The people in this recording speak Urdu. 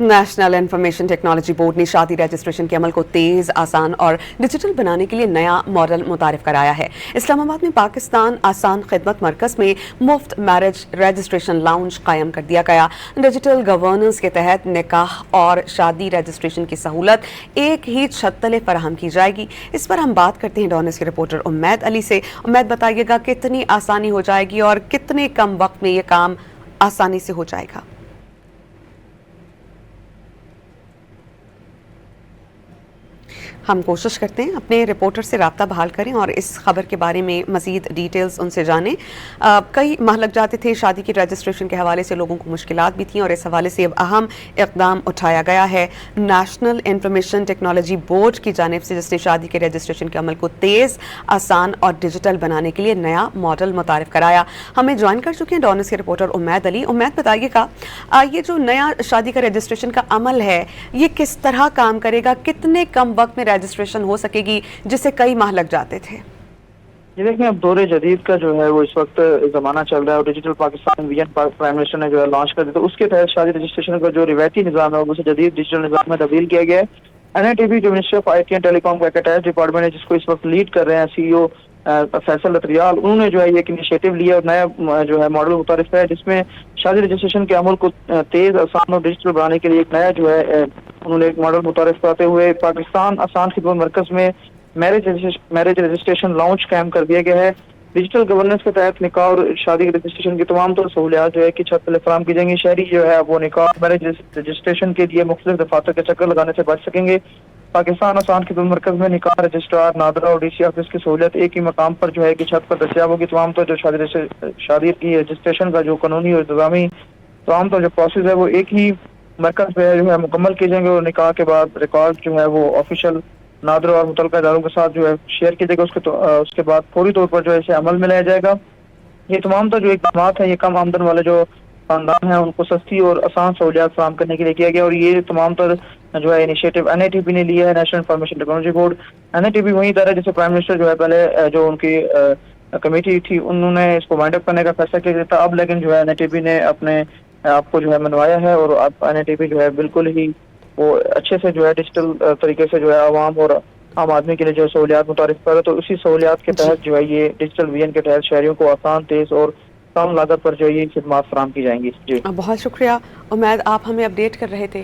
نیشنل انفارمیشن ٹیکنالوجی بورڈ نے شادی رجسٹریشن کے عمل کو تیز، آسان اور ڈیجیٹل بنانے کے لیے نیا ماڈل متعارف کرایا ہے۔ اسلام آباد میں پاکستان آسان خدمت مرکز میں مفت میرج رجسٹریشن لاؤنج قائم کر دیا گیا۔ ڈیجیٹل گورننس کے تحت نکاح اور شادی رجسٹریشن کی سہولت ایک ہی چھت تلے فراہم کی جائے گی۔ اس پر ہم بات کرتے ہیں ڈونس کے رپورٹر امید علی سے۔ امید، بتائیے گا کتنی آسانی ہو جائے گی اور کتنے کم وقت میں یہ کام آسانی سے ہو جائے گا؟ ہم کوشش کرتے ہیں اپنے رپورٹر سے رابطہ بحال کریں اور اس خبر کے بارے میں مزید ڈیٹیلز ان سے جانیں۔ کئی ماہ لگ جاتے تھے شادی کی رجسٹریشن کے حوالے سے، لوگوں کو مشکلات بھی تھیں اور اس حوالے سے اب اہم اقدام اٹھایا گیا ہے نیشنل انفارمیشن ٹیکنالوجی بورڈ کی جانب سے، جس نے شادی کے رجسٹریشن کے عمل کو تیز، آسان اور ڈیجیٹل بنانے کے لیے نیا ماڈل متعارف کرایا۔ ہمیں جوائن کر چکے ہیں ڈونس کے رپورٹر امید علی۔ امید، بتائیے گا یہ جو نیا شادی کا رجسٹریشن کا عمل ہے یہ کس طرح کام کرے گا؟ کتنے کم وقت میں رجسٹریشن ہو سکے گی جسے کئی ماہ لگ جاتے تھے؟ یہ دیکھیں، اب دور جدید کا جو ہے وہ اس وقت زمانہ چل رہا ہے اور digital Pakistan vision prime minister نے جو ہے لانچ کر دیا، تو اس کے تحت شادی رجسٹریشن کا جو روایتی نظام ہے اسے جدید ڈیجیٹل نظام میں تبدیل کیا گیا ہے۔ NITB جو منسٹری آف IT اینڈ ٹیلی کام کا ایک اٹیچ ڈپارٹمنٹ ہے، جس کو اس وقت لیڈ کر رہے ہیں CEO فیصل لتریال، انہوں نے جو ہے یہ ایک انیشیٹو لیا اور نیا جو ہے ماڈل متعارف ہے، جس میں شادی رجسٹریشن کے عمل کو تیز، آسان اور ڈیجیٹل بنانے کے لیے ایک نیا جو ہے انہوں نے ایک ماڈل متعارف کراتے ہوئے پاکستان آسان خدمت مرکز میں میرج رجسٹریشن لاؤنچ قائم کر دیا گیا ہے۔ ڈیجیٹل گورننس کے تحت نکاح اور شادی کے رجسٹریشن کی تمام تر سہولیات جو ہے کہ چھت تلے فراہم کی جائیں گی۔ شہری جو ہے وہ نکاح اور میرج رجسٹریشن کے لیے مختلف دفاتر کے چکر لگانے سے بچ سکیں گے۔ پاکستان آسان خدمت مرکز میں نکاح، رجسٹرار، نادرہ اور DC آفس کی سہولت ایک ہی مقام پر جو ہے کہ چھت پر دستیاب ہوگی۔ تمام تر جو شادی کی رجسٹریشن کا جو قانونی اور انتظامی تمام تر جو پروسیس ہے وہ ایک ہی مرکز پہ جو ہے مکمل کیے جائیں گے اور نکاح کے بعد ریکارڈ جو ہے وہ آفیشیل نادرہ اور متعلقہ اداروں کے ساتھ جو ہے شیئر کیے جائے گا۔ اس کے بعد فوری طور پر جو ہے اسے عمل میں لایا جائے گا۔ یہ تمام تر جو اقدامات ہیں یہ کم آمدن والے جو خاندان ہیں ان کو سستی اور آسان سہولیات فراہم کرنے کے لیے کیا گیا، اور یہ تمام تر جو ہے انیشیٹو NITB نے لیا ہے، national information technology board. NITB وہی ادارہ جسے پرائم منسٹر جو ہے پہلے جو ان کی کمیٹی تھی انہوں نے اس کو وائنڈ اپ کرنے کا فیصلہ کیا تھا، اب لیکن جو ہے NITB نے اپنے آپ کو جو ہے منوایا ہے اور اب NITB جو ہے بالکل ہی وہ اچھے سے جو ہے ڈیجیٹل طریقے سے جو ہے عوام اور عام آدمی کے لیے جو سہولیات متعارف کر رہا ہے، تو اسی سہولیات کے تحت جو ہے یہ ڈیجیٹل ویژن کے تحت شہریوں کو آسان، تیز اور کم لاگت پر جو یہ خدمات فراہم کی جائیں گی۔ جی بہت شکریہ امید، آپ ہمیں اپڈیٹ کر رہے تھے۔